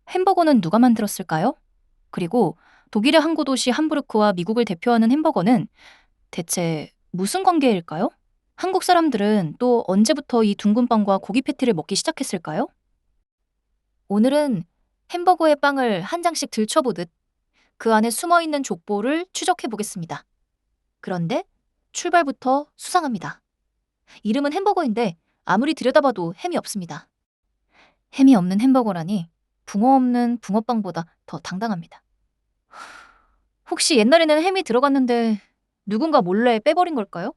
햄버거는 누가 만들었을까요? 그리고 독일의 항구 도시 함부르크와 미국을 대표하는 햄버거는 대체 무슨 관계일까요? 한국 사람들은 또 언제부터 이 둥근 빵과 고기 패티를 먹기 시작했을까요? 오늘은 햄버거의 빵을 한 장씩 들춰보듯 그 안에 숨어 있는 족보를 추적해 보겠습니다. 그런데 출발부터 수상합니다. 이름은 햄버거인데 아무리 들여다봐도 햄이 없습니다. 햄이 없는 햄버거라니 붕어 없는 붕어빵보다 더 당당합니다. 혹시 옛날에는 햄이 들어갔는데 누군가 몰래 빼버린 걸까요?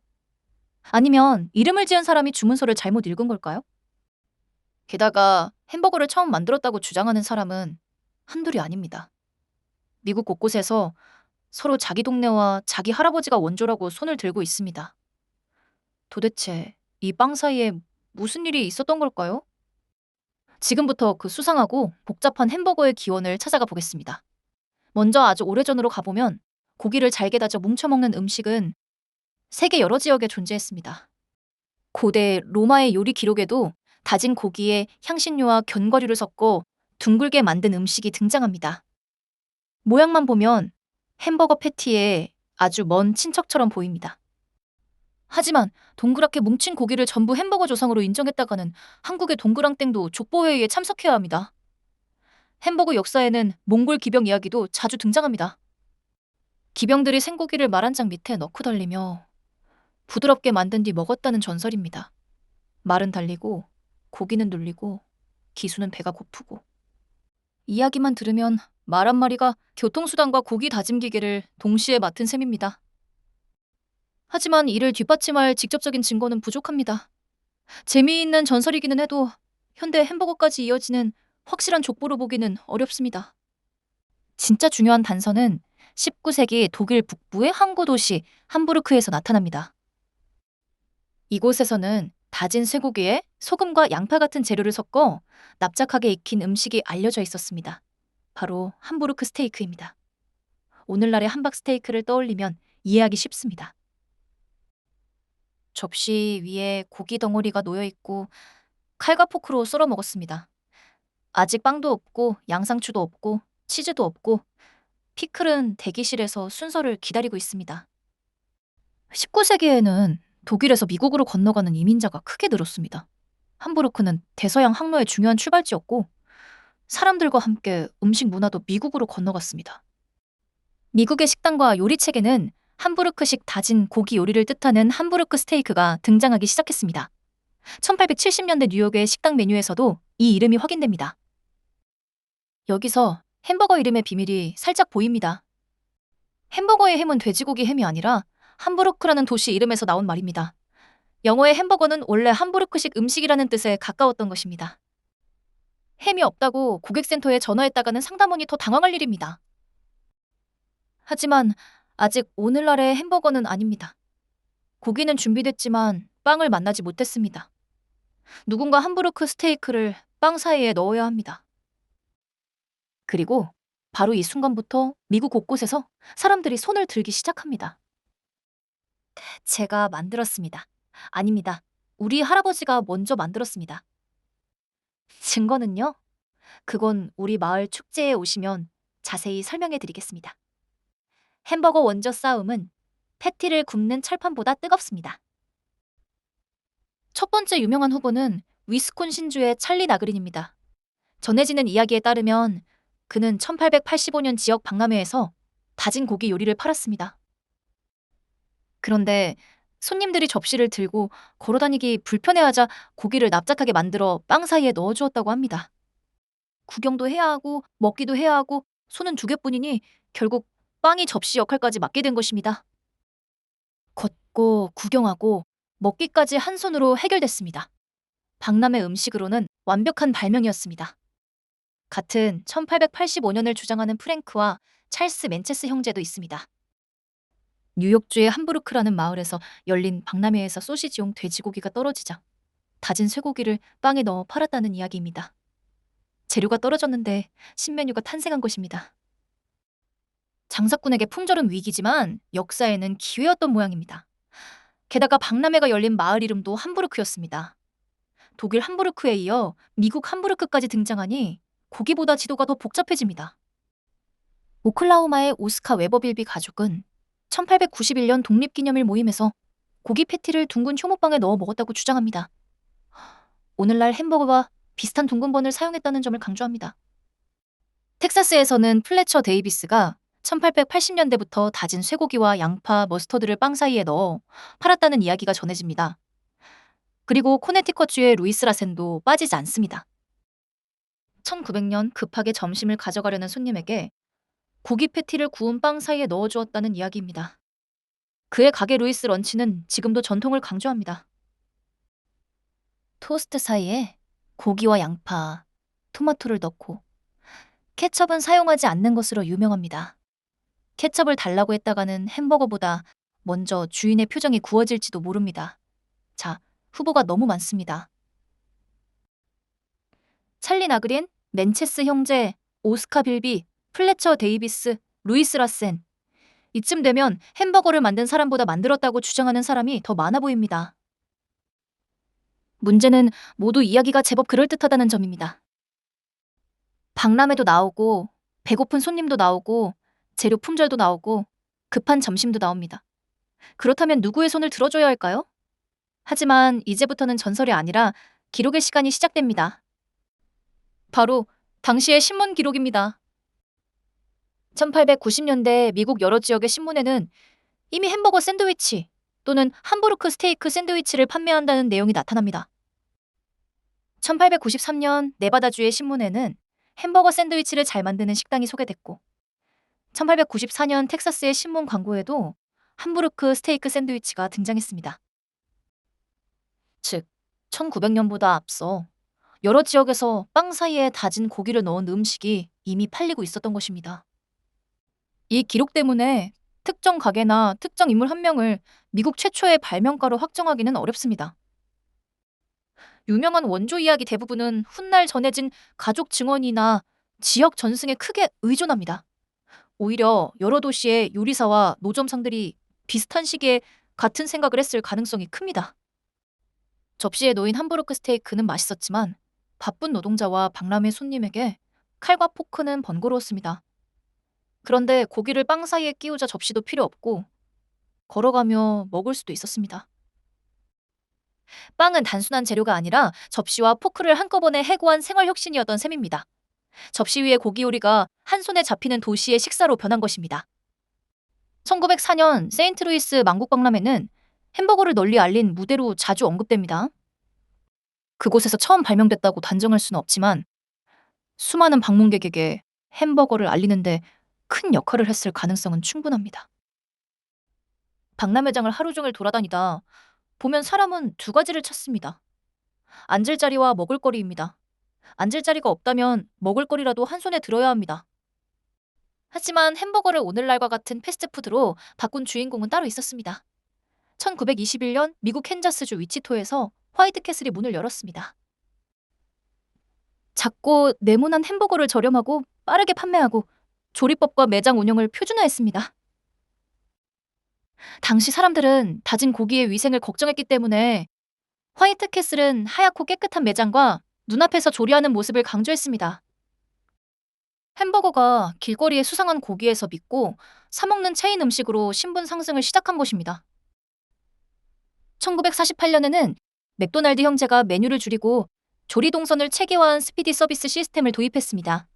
아니면 이름을 지은 사람이 주문서를 잘못 읽은 걸까요? 게다가 햄버거를 처음 만들었다고 주장하는 사람은 한둘이 아닙니다. 미국 곳곳에서 서로 자기 동네와 자기 할아버지가 원조라고 손을 들고 있습니다. 도대체 이 빵 사이에 무슨 일이 있었던 걸까요? 지금부터 그 수상하고 복잡한 햄버거의 기원을 찾아가 보겠습니다. 먼저 아주 오래전으로 가보면 고기를 잘게 다져 뭉쳐먹는 음식은 세계 여러 지역에 존재했습니다. 고대 로마의 요리 기록에도 다진 고기에 향신료와 견과류를 섞어 둥글게 만든 음식이 등장합니다. 모양만 보면 햄버거 패티의 아주 먼 친척처럼 보입니다. 하지만 동그랗게 뭉친 고기를 전부 햄버거 조상으로 인정했다가는 한국의 동그랑땡도 족보회의에 참석해야 합니다. 햄버거 역사에는 몽골 기병 이야기도 자주 등장합니다. 기병들이 생고기를 말 한 장 밑에 넣고 달리며 부드럽게 만든 뒤 먹었다는 전설입니다. 말은 달리고 고기는 눌리고 기수는 배가 고프고. 이야기만 들으면 말 한 마리가 교통수단과 고기 다짐 기계를 동시에 맡은 셈입니다. 하지만 이를 뒷받침할 직접적인 증거는 부족합니다. 재미있는 전설이기는 해도 현대 햄버거까지 이어지는 확실한 족보로 보기는 어렵습니다. 진짜 중요한 단서는 19세기 독일 북부의 항구 도시 함부르크에서 나타납니다. 이곳에서는 다진 쇠고기에 소금과 양파 같은 재료를 섞어 납작하게 익힌 음식이 알려져 있었습니다. 바로 함부르크 스테이크입니다. 오늘날의 함박 스테이크를 떠올리면 이해하기 쉽습니다. 접시 위에 고기 덩어리가 놓여 있고 칼과 포크로 썰어 먹었습니다. 아직 빵도 없고 양상추도 없고 치즈도 없고 피클은 대기실에서 순서를 기다리고 있습니다. 19세기에는 독일에서 미국으로 건너가는 이민자가 크게 늘었습니다. 함부르크는 대서양 항로의 중요한 출발지였고 사람들과 함께 음식 문화도 미국으로 건너갔습니다. 미국의 식당과 요리책에는 함부르크식 다진 고기 요리를 뜻하는 함부르크 스테이크가 등장하기 시작했습니다. 1870년대 뉴욕의 식당 메뉴에서도 이 이름이 확인됩니다. 여기서 햄버거 이름의 비밀이 살짝 보입니다. 햄버거의 햄은 돼지고기 햄이 아니라 함부르크라는 도시 이름에서 나온 말입니다. 영어의 햄버거는 원래 함부르크식 음식이라는 뜻에 가까웠던 것입니다. 햄이 없다고 고객센터에 전화했다가는 상담원이 더 당황할 일입니다. 하지만 아직 오늘날의 햄버거는 아닙니다. 고기는 준비됐지만 빵을 만나지 못했습니다. 누군가 함부르크 스테이크를 빵 사이에 넣어야 합니다. 그리고 바로 이 순간부터 미국 곳곳에서 사람들이 손을 들기 시작합니다. 제가 만들었습니다. 아닙니다. 우리 할아버지가 먼저 만들었습니다. 증거는요? 그건 우리 마을 축제에 오시면 자세히 설명해 드리겠습니다. 햄버거 원조 싸움은 패티를 굽는 철판보다 뜨겁습니다. 첫 번째 유명한 후보는 위스콘신주의 찰리 나그린입니다. 전해지는 이야기에 따르면 그는 1885년 지역 박람회에서 다진 고기 요리를 팔았습니다. 그런데 손님들이 접시를 들고 걸어다니기 불편해하자 고기를 납작하게 만들어 빵 사이에 넣어주었다고 합니다. 구경도 해야 하고 먹기도 해야 하고 손은 두 개뿐이니 결국 빵이 접시 역할까지 맡게 된 것입니다. 걷고 구경하고 먹기까지 한 손으로 해결됐습니다. 박람회 음식으로는 완벽한 발명이었습니다. 같은 1885년을 주장하는 프랭크와 찰스 맨체스 형제도 있습니다. 뉴욕주의 함부르크라는 마을에서 열린 박람회에서 소시지용 돼지고기가 떨어지자 다진 쇠고기를 빵에 넣어 팔았다는 이야기입니다. 재료가 떨어졌는데 신메뉴가 탄생한 것입니다. 장사꾼에게 품절은 위기지만 역사에는 기회였던 모양입니다. 게다가 박람회가 열린 마을 이름도 함부르크였습니다. 독일 함부르크에 이어 미국 함부르크까지 등장하니 고기보다 지도가 더 복잡해집니다. 오클라호마의 오스카 웨버빌비 가족은 1891년 독립기념일 모임에서 고기 패티를 둥근 효모빵에 넣어 먹었다고 주장합니다. 오늘날 햄버거와 비슷한 둥근 번을 사용했다는 점을 강조합니다. 텍사스에서는 플래처 데이비스가 1880년대부터 다진 쇠고기와 양파, 머스터드를 빵 사이에 넣어 팔았다는 이야기가 전해집니다. 그리고 코네티컷주의 루이스 라센도 빠지지 않습니다. 1900년 급하게 점심을 가져가려는 손님에게 고기 패티를 구운 빵 사이에 넣어주었다는 이야기입니다. 그의 가게 루이스 런치는 지금도 전통을 강조합니다. 토스트 사이에 고기와 양파, 토마토를 넣고 케첩은 사용하지 않는 것으로 유명합니다. 케첩을 달라고 했다가는 햄버거보다 먼저 주인의 표정이 구워질지도 모릅니다. 자, 후보가 너무 많습니다. 찰리 나그린, 맨체스 형제, 오스카 빌비, 플래처 데이비스, 루이스 라센. 이쯤 되면 햄버거를 만든 사람보다 만들었다고 주장하는 사람이 더 많아 보입니다. 문제는 모두 이야기가 제법 그럴듯하다는 점입니다. 박람회도 나오고, 배고픈 손님도 나오고, 재료 품절도 나오고, 급한 점심도 나옵니다. 그렇다면 누구의 손을 들어줘야 할까요? 하지만 이제부터는 전설이 아니라 기록의 시간이 시작됩니다. 바로 당시의 신문 기록입니다. 1890년대 미국 여러 지역의 신문에는 이미 햄버거 샌드위치 또는 함부르크 스테이크 샌드위치를 판매한다는 내용이 나타납니다. 1893년 네바다주의 신문에는 햄버거 샌드위치를 잘 만드는 식당이 소개됐고 1894년 텍사스의 신문 광고에도 함부르크 스테이크 샌드위치가 등장했습니다. 즉, 1900년보다 앞서 여러 지역에서 빵 사이에 다진 고기를 넣은 음식이 이미 팔리고 있었던 것입니다. 이 기록 때문에 특정 가게나 특정 인물 한 명을 미국 최초의 발명가로 확정하기는 어렵습니다. 유명한 원조 이야기 대부분은 훗날 전해진 가족 증언이나 지역 전승에 크게 의존합니다. 오히려 여러 도시의 요리사와 노점상들이 비슷한 시기에 같은 생각을 했을 가능성이 큽니다. 접시에 놓인 함부르크 스테이크는 맛있었지만 바쁜 노동자와 박람회 손님에게 칼과 포크는 번거로웠습니다. 그런데 고기를 빵 사이에 끼우자 접시도 필요 없고 걸어가며 먹을 수도 있었습니다. 빵은 단순한 재료가 아니라 접시와 포크를 한꺼번에 해고한 생활 혁신이었던 셈입니다. 접시 위의 고기 요리가 한 손에 잡히는 도시의 식사로 변한 것입니다. 1904년 세인트루이스 만국박람회는 햄버거를 널리 알린 무대로 자주 언급됩니다. 그곳에서 처음 발명됐다고 단정할 수는 없지만 수많은 방문객에게 햄버거를 알리는데 큰 역할을 했을 가능성은 충분합니다. 박람회장을 하루 종일 돌아다니다 보면 사람은 두 가지를 찾습니다. 앉을 자리와 먹을거리입니다. 앉을 자리가 없다면 먹을거리라도 한 손에 들어야 합니다. 하지만 햄버거를 오늘날과 같은 패스트푸드로 바꾼 주인공은 따로 있었습니다. 1921년 미국 캔자스주 위치토에서 화이트캐슬이 문을 열었습니다. 작고 네모난 햄버거를 저렴하고 빠르게 판매하고 조리법과 매장 운영을 표준화했습니다. 당시 사람들은 다진 고기의 위생을 걱정했기 때문에 화이트캐슬은 하얗고 깨끗한 매장과 눈앞에서 조리하는 모습을 강조했습니다. 햄버거가 길거리의 수상한 고기에서 믿고 사먹는 체인 음식으로 신분 상승을 시작한 것입니다. 1948년에는 맥도날드 형제가 메뉴를 줄이고 조리 동선을 체계화한 스피디 서비스 시스템을 도입했습니다.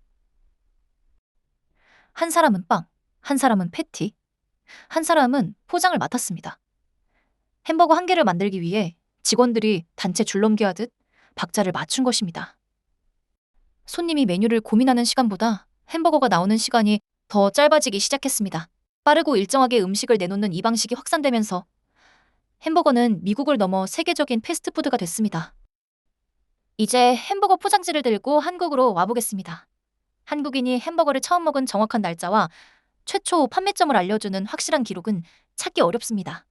한 사람은 빵, 한 사람은 패티, 한 사람은 포장을 맡았습니다. 햄버거 한 개를 만들기 위해 직원들이 단체 줄넘기하듯 박자를 맞춘 것입니다. 손님이 메뉴를 고민하는 시간보다 햄버거가 나오는 시간이 더 짧아지기 시작했습니다. 빠르고 일정하게 음식을 내놓는 이 방식이 확산되면서 햄버거는 미국을 넘어 세계적인 패스트푸드가 됐습니다. 이제 햄버거 포장지를 들고 한국으로 와보겠습니다. 한국인이 햄버거를 처음 먹은 정확한 날짜와 최초 판매점을 알려주는 확실한 기록은 찾기 어렵습니다.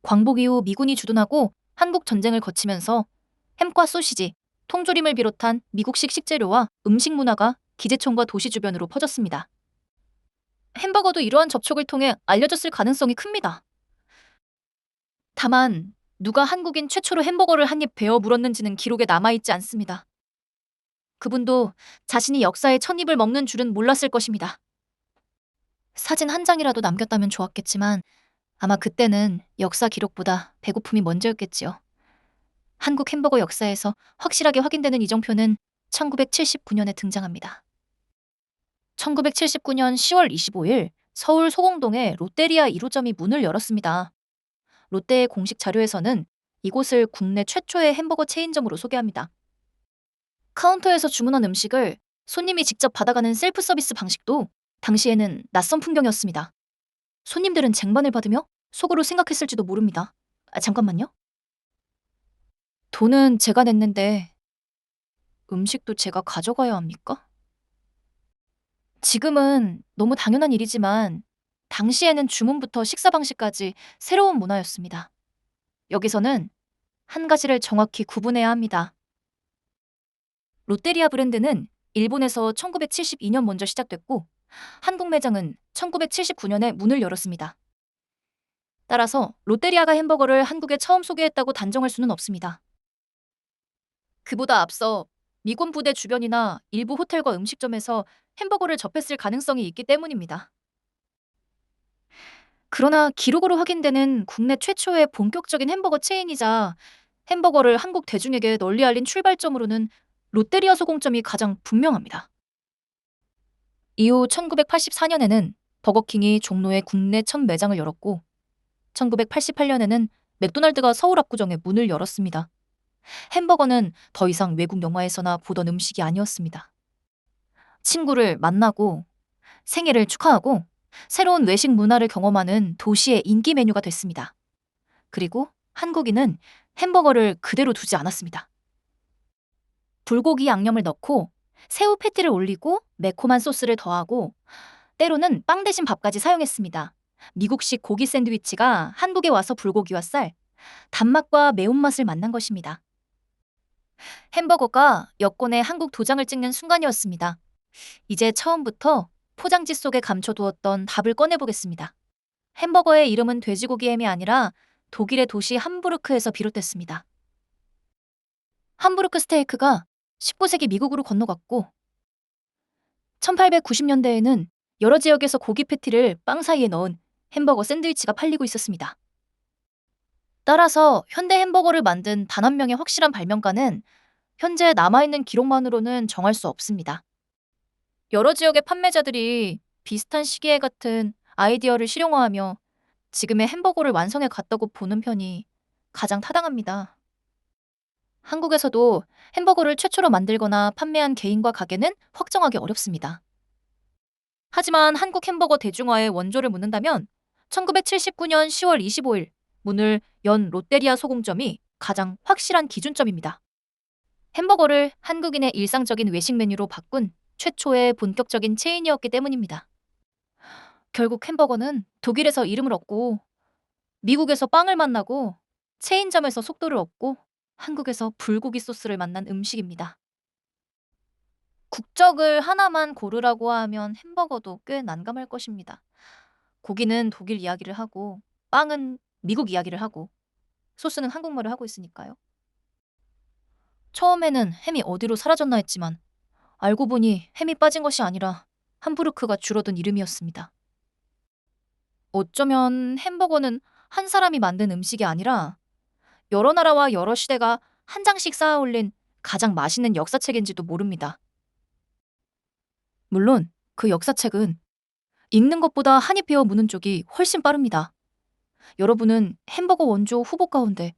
광복 이후 미군이 주둔하고 한국 전쟁을 거치면서 햄과 소시지, 통조림을 비롯한 미국식 식재료와 음식 문화가 기재촌과 도시 주변으로 퍼졌습니다. 햄버거도 이러한 접촉을 통해 알려졌을 가능성이 큽니다. 다만 누가 한국인 최초로 햄버거를 한 입 베어 물었는지는 기록에 남아있지 않습니다. 그분도 자신이 역사의 찻입을 먹는 줄은 몰랐을 것입니다. 사진 한 장이라도 남겼다면 좋았겠지만 아마 그때는 역사 기록보다 배고픔이 먼저였겠지요. 한국 햄버거 역사에서 확실하게 확인되는 이정표는 1979년에 등장합니다. 1979년 10월 25일 서울 소공동의 롯데리아 1호점이 문을 열었습니다. 롯데의 공식 자료에서는 이곳을 국내 최초의 햄버거 체인점으로 소개합니다. 카운터에서 주문한 음식을 손님이 직접 받아가는 셀프 서비스 방식도 당시에는 낯선 풍경이었습니다. 손님들은 쟁반을 받으며 속으로 생각했을지도 모릅니다. 잠깐만요. 돈은 제가 냈는데 음식도 제가 가져가야 합니까? 지금은 너무 당연한 일이지만 당시에는 주문부터 식사 방식까지 새로운 문화였습니다. 여기서는 한 가지를 정확히 구분해야 합니다. 롯데리아 브랜드는 일본에서 1972년 먼저 시작됐고 한국 매장은 1979년에 문을 열었습니다. 따라서 롯데리아가 햄버거를 한국에 처음 소개했다고 단정할 수는 없습니다. 그보다 앞서 미군 부대 주변이나 일부 호텔과 음식점에서 햄버거를 접했을 가능성이 있기 때문입니다. 그러나 기록으로 확인되는 국내 최초의 본격적인 햄버거 체인이자 햄버거를 한국 대중에게 널리 알린 출발점으로는 롯데리아 소공점이 가장 분명합니다. 이후 1984년에는 버거킹이 종로에 국내 첫 매장을 열었고 1988년에는 맥도날드가 서울 압구정에 문을 열었습니다. 햄버거는 더 이상 외국 영화에서나 보던 음식이 아니었습니다. 친구를 만나고 생일을 축하하고 새로운 외식 문화를 경험하는 도시의 인기 메뉴가 됐습니다. 그리고 한국인은 햄버거를 그대로 두지 않았습니다. 불고기 양념을 넣고 새우 패티를 올리고 매콤한 소스를 더하고 때로는 빵 대신 밥까지 사용했습니다. 미국식 고기 샌드위치가 한국에 와서 불고기와 쌀, 단맛과 매운맛을 만난 것입니다. 햄버거가 여권에 한국 도장을 찍는 순간이었습니다. 이제 처음부터 포장지 속에 감춰두었던 답을 꺼내보겠습니다. 햄버거의 이름은 돼지고기 햄이 아니라 독일의 도시 함부르크에서 비롯됐습니다. 함부르크 스테이크가 19세기 미국으로 건너갔고 1890년대에는 여러 지역에서 고기 패티를 빵 사이에 넣은 햄버거 샌드위치가 팔리고 있었습니다. 따라서 현대 햄버거를 만든 단 한 명의 확실한 발명가는 현재 남아있는 기록만으로는 정할 수 없습니다. 여러 지역의 판매자들이 비슷한 시기에 같은 아이디어를 실용화하며 지금의 햄버거를 완성해 갔다고 보는 편이 가장 타당합니다. 한국에서도 햄버거를 최초로 만들거나 판매한 개인과 가게는 확정하기 어렵습니다. 하지만 한국 햄버거 대중화의 원조를 묻는다면 1979년 10월 25일 문을 연 롯데리아 소공점이 가장 확실한 기준점입니다. 햄버거를 한국인의 일상적인 외식 메뉴로 바꾼 최초의 본격적인 체인이었기 때문입니다. 결국 햄버거는 독일에서 이름을 얻고 미국에서 빵을 만나고 체인점에서 속도를 얻고 한국에서 불고기 소스를 만난 음식입니다. 국적을 하나만 고르라고 하면 햄버거도 꽤 난감할 것입니다. 고기는 독일 이야기를 하고 빵은 미국 이야기를 하고 소스는 한국말을 하고 있으니까요. 처음에는 햄이 어디로 사라졌나 했지만 알고 보니 햄이 빠진 것이 아니라 함부르크가 줄어든 이름이었습니다. 어쩌면 햄버거는 한 사람이 만든 음식이 아니라 여러 나라와 여러 시대가 한 장씩 쌓아 올린 가장 맛있는 역사책인지도 모릅니다. 물론 그 역사책은 읽는 것보다 한입 베어 무는 쪽이 훨씬 빠릅니다. 여러분은 햄버거 원조 후보 가운데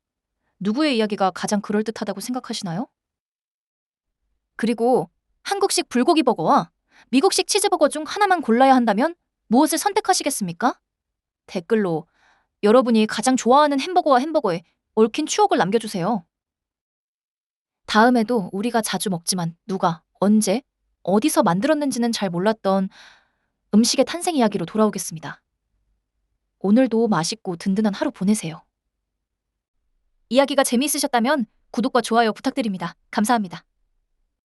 누구의 이야기가 가장 그럴듯하다고 생각하시나요? 그리고 한국식 불고기 버거와 미국식 치즈버거 중 하나만 골라야 한다면 무엇을 선택하시겠습니까? 댓글로 여러분이 가장 좋아하는 햄버거와 햄버거에 얽힌 추억을 남겨주세요. 다음에도 우리가 자주 먹지만 누가, 언제, 어디서 만들었는지는 잘 몰랐던 음식의 탄생 이야기로 돌아오겠습니다. 오늘도 맛있고 든든한 하루 보내세요. 이야기가 재미있으셨다면 구독과 좋아요 부탁드립니다. 감사합니다.